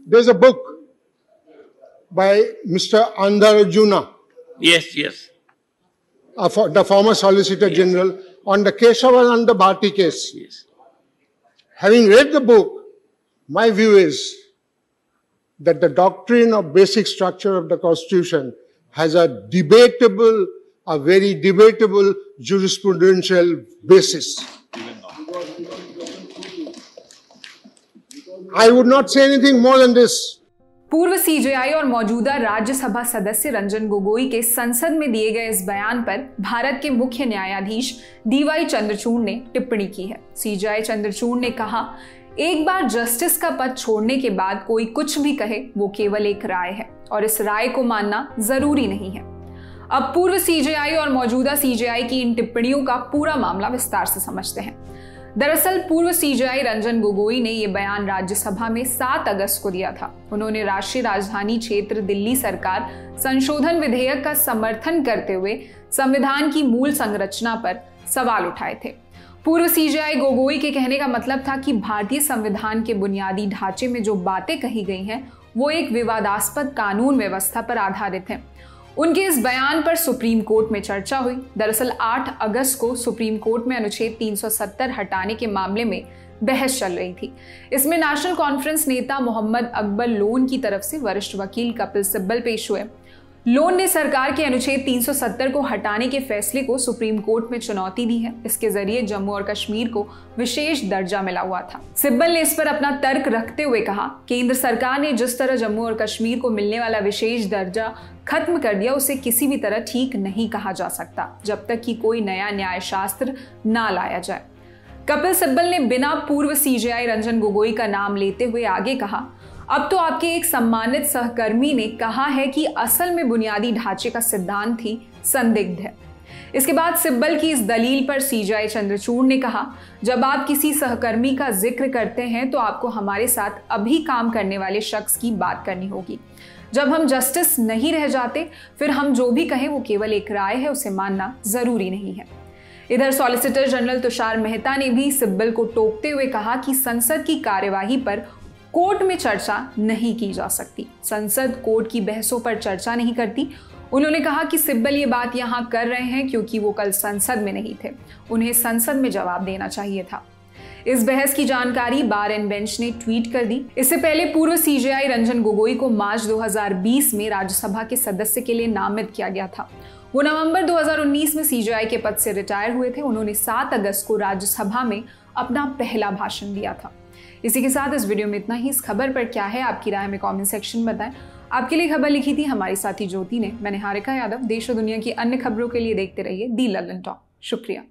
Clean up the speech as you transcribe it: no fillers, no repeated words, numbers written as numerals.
there's a book by Mr. Andarjuna. Yes. The former Solicitor General, on the Keshavananda Bharti case. Yes. Having read the book, my view is that the doctrine of basic structure of the Constitution has a very debatable jurisprudential basis. I would not say anything more than this. पूर्व CJI और मौजूदा राज्यसभा सदस्य रंजन गोगोई के संसद में दिए गए इस बयान पर भारत के मुख्य न्यायाधीश डीवाई चंद्रचूड़ ने टिप्पणी की है। सीजेआई चंद्रचूड़ ने कहा, एक बार जस्टिस का पद छोड़ने के बाद कोई कुछ भी कहे वो केवल एक राय है और इस राय को मानना जरूरी नहीं है। अब पूर्व सीजेआई और मौजूदा सीजेआई की इन टिप्पणियों का पूरा मामला विस्तार से समझते हैं। दरअसल पूर्व सीजेआई रंजन गोगोई ने यह बयान राज्यसभा में 7 अगस्त को दिया था। उन्होंने राष्ट्रीय राजधानी क्षेत्र दिल्ली सरकार संशोधन विधेयक का समर्थन करते हुए संविधान की मूल संरचना पर सवाल उठाए थे। पूर्व सीजेआई गोगोई के कहने का मतलब था कि भारतीय संविधान के बुनियादी ढांचे में जो बातें कही गई हैं वो एक विवादास्पद कानून व्यवस्था पर आधारित है। उनके इस बयान पर सुप्रीम कोर्ट में चर्चा हुई। दरअसल 8 अगस्त को सुप्रीम कोर्ट में अनुच्छेद 370 हटाने के मामले में बहस चल रही थी। इसमें नेशनल कॉन्फ्रेंस नेता मोहम्मद अकबर लोन की तरफ से वरिष्ठ वकील कपिल सिब्बल पेश हुए। लोन ने सरकार के अनुच्छेद 370 को हटाने के फैसले को सुप्रीम कोर्ट में चुनौती दी है। इसके जरिए जम्मू और कश्मीर को विशेष दर्जा मिला हुआ था। सिब्बल ने इस पर अपना तर्क रखते हुए कहा, केंद्र सरकार ने जिस तरह जम्मू और कश्मीर को मिलने वाला विशेष दर्जा खत्म कर दिया उसे किसी भी तरह ठीक नहीं कहा जा सकता जब तक कि कोई नया न्याय शास्त्र ना लाया जाए। कपिल सिब्बल ने बिना पूर्व सीजेआई रंजन गोगोई का नाम लेते हुए आगे कहा, अब तो आपके एक सम्मानित सहकर्मी ने कहा है कि असल में बुनियादी ढांचे का सिद्धांत ही संदिग्ध है। इसके बाद सिब्बल की इस दलील पर सीजेआई चंद्रचूड़ ने कहा, जब आप किसी सहकर्मी का जिक्र करते हैं तो आपको हमारे साथ अभी काम करने वाले शख्स की बात करनी होगी। जब हम जस्टिस नहीं रह जाते फिर हम जो भी कहें वो केवल एक राय है, उसे मानना जरूरी नहीं है। इधर सॉलिसिटर जनरल तुषार मेहता ने भी सिब्बल को टोकते हुए कहा कि संसद की कार्यवाही पर कोर्ट में चर्चा नहीं की जा सकती। संसद कोर्ट की बहसों पर चर्चा नहीं करती। उन्होंने कहा कि सिब्बल ये बात यहां कर रहे हैं क्योंकि वो कल संसद में नहीं थे, उन्हें संसद में जवाब देना चाहिए था। इस बहस की जानकारी बार एंड बेंच ने ट्वीट कर दी। इससे पहले पूर्व सीजेआई रंजन गोगोई को मार्च 2020 में राज्यसभा के सदस्य के लिए नामित किया गया था। वो नवंबर 2019 में सीजेआई के पद से रिटायर हुए थे। उन्होंने 7 अगस्त को राज्यसभा में अपना पहला भाषण दिया था। इसी के साथ इस वीडियो में इतना ही। इस खबर पर क्या है आपकी राय में कमेंट सेक्शन में बताएं। आपके लिए खबर लिखी थी हमारी साथी ज्योति ने। मैं निहारिका यादव। देश और दुनिया की अन्य खबरों के लिए देखते रहिए दी लल्लन टॉक। शुक्रिया।